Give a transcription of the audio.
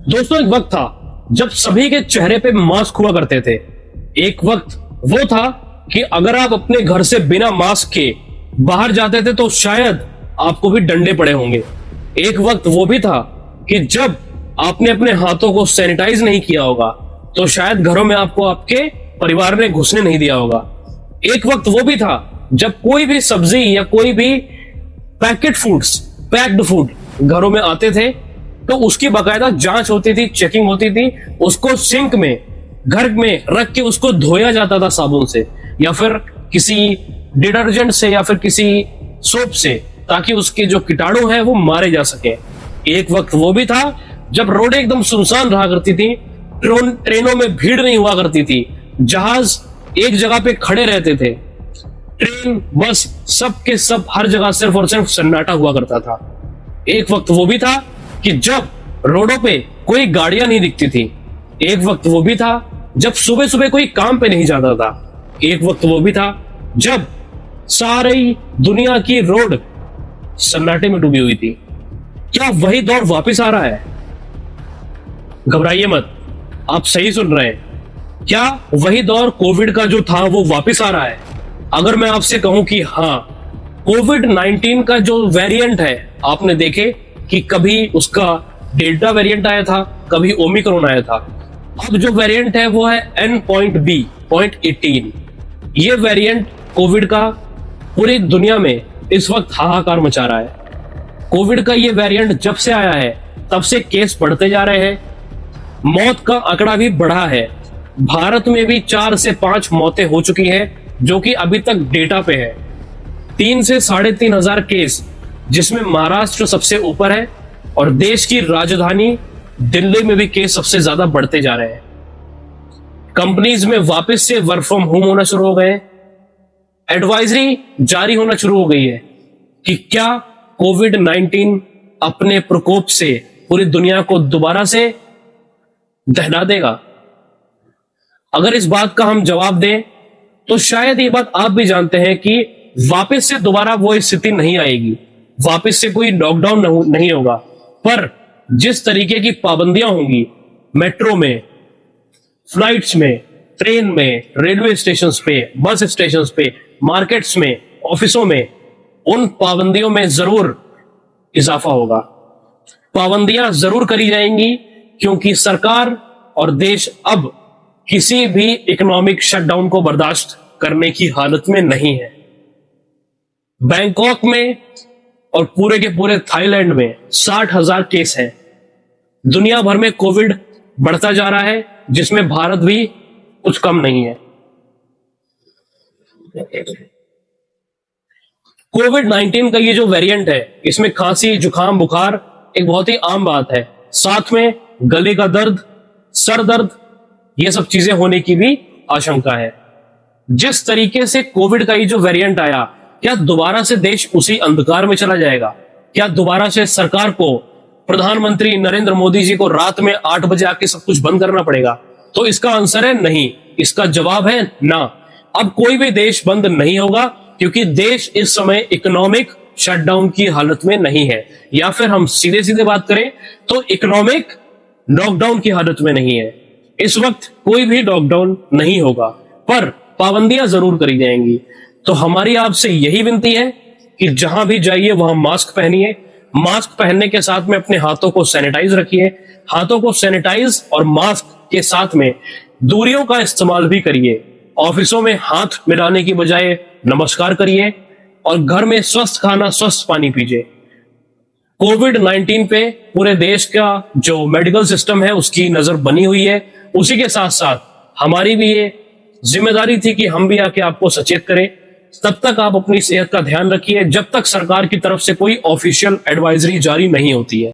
दोस्तों, एक वक्त था जब सभी के चेहरे पे मास्क हुआ करते थे। एक वक्त वो था कि अगर आप अपने घर से बिना मास्क के बाहर जाते थे तो शायद आपको भी डंडे पड़े होंगे। एक वक्त वो भी था कि जब आपने अपने हाथों को सैनिटाइज नहीं किया होगा तो शायद घरों में आपको आपके परिवार ने घुसने नहीं दिया होगा। एक वक्त वो भी था जब कोई भी सब्जी या कोई भी पैक्ड फूड घरों में आते थे तो उसकी बाकायदा जांच होती थी, चेकिंग होती थी, उसको सिंक में घर में रख के उसको धोया जाता था साबुन से या फिर किसी डिटर्जेंट से या फिर किसी सोप से, ताकि उसके जो कीटाणु हैं वो मारे जा सके। एक वक्त वो भी था जब रोडें एकदम सुनसान रहा करती थी, ट्रेनों में भीड़ नहीं हुआ करती थी, जहाज एक जगह पे खड़े रहते थे, ट्रेन बस सब के सब हर जगह सिर्फ और सिर्फ सन्नाटा हुआ करता था। एक वक्त वो भी था कि जब रोडों पे कोई गाड़ियां नहीं दिखती थी। एक वक्त वो भी था जब सुबह सुबह कोई काम पे नहीं जाता था। एक वक्त वो भी था जब सारी दुनिया की रोड सन्नाटे में डूबी हुई थी। क्या वही दौर वापस आ रहा है? घबराइए मत, आप सही सुन रहे हैं। क्या वही दौर कोविड का जो था वो वापस आ रहा है? अगर मैं आपसे कहूं कि हाँ, कोविड-19 का जो वेरिएंट है, आपने देखे कि कभी उसका डेल्टा वेरिएंट आया था, कभी ओमिक्रॉन आया था। अब जो वेरिएंट है वो है N.B.18। ये वेरिएंट कोविड का पूरी दुनिया में इस वक्त हाहाकार मचा रहा है। कोविड का ये वेरिएंट जब से आया है तब से केस बढ़ते जा रहे हैं, मौत का आंकड़ा भी बढ़ा है। भारत में भी 4 से 5 मौतें हो चुकी हैं जो कि अभी तक डेटा पे है। 3 से 3,500 केस, जिसमें महाराष्ट्र सबसे ऊपर है और देश की राजधानी दिल्ली में भी केस सबसे ज्यादा बढ़ते जा रहे हैं। कंपनीज में वापस से वर्क फ्रॉम होम होना शुरू हो गए। एडवाइजरी जारी होना शुरू हो गई है कि क्या कोविड-19 अपने प्रकोप से पूरी दुनिया को दोबारा से दहला देगा। अगर इस बात का हम जवाब दें तो शायद ये बात आप भी जानते हैं कि वापस से दोबारा वो स्थिति नहीं आएगी, वापस से कोई लॉकडाउन नहीं होगा। पर जिस तरीके की पाबंदियां होंगी मेट्रो में, फ्लाइट्स में, ट्रेन में, रेलवे स्टेशंस पे, बस स्टेशंस पे, मार्केट्स में, ऑफिसों में, उन पाबंदियों में जरूर इजाफा होगा। पाबंदियां जरूर करी जाएंगी क्योंकि सरकार और देश अब किसी भी इकोनॉमिक शटडाउन को बर्दाश्त करने की हालत में नहीं है। बैंकॉक में और पूरे के पूरे थाईलैंड में 60,000 केस हैं। दुनिया भर में कोविड बढ़ता जा रहा है, जिसमें भारत भी कुछ कम नहीं है। कोविड-19 का ये जो वेरिएंट है, इसमें खांसी, जुकाम, बुखार एक बहुत ही आम बात है। साथ में गले का दर्द, सर दर्द, ये सब चीजें होने की भी आशंका है। जिस तरीके से कोविड का ये जो वेरिएंट आया, क्या दोबारा से देश उसी अंधकार में चला जाएगा? क्या दोबारा से सरकार को, प्रधानमंत्री नरेंद्र मोदी जी को रात में 8 बजे आके सब कुछ बंद करना पड़ेगा? तो इसका आंसर है नहीं, इसका जवाब है ना। अब कोई भी देश बंद नहीं होगा क्योंकि देश इस समय इकोनॉमिक शटडाउन की हालत में नहीं है, या फिर हम सीधे सीधे बात करें तो इकोनॉमिक लॉकडाउन की हालत में नहीं है। इस वक्त कोई भी लॉकडाउन नहीं होगा, पर पाबंदियां जरूर करी जाएंगी। तो हमारी आपसे यही विनती है कि जहां भी जाइए वहां मास्क पहनिए। मास्क पहनने के साथ में अपने हाथों को सैनिटाइज रखिए। हाथों को सैनिटाइज और मास्क के साथ में दूरियों का इस्तेमाल भी करिए। ऑफिसों में हाथ मिलाने की बजाय नमस्कार करिए और घर में स्वस्थ खाना, स्वस्थ पानी पीजिए। कोविड-19 पे पूरे देश का जो मेडिकल सिस्टम है उसकी नजर बनी हुई है। उसी के साथ साथ हमारी भी ये जिम्मेदारी थी कि हम भी आके आपको सचेत करें। तब तक आप अपनी सेहत का ध्यान रखिए जब तक सरकार की तरफ से कोई ऑफिशियल एडवाइजरी जारी नहीं होती है।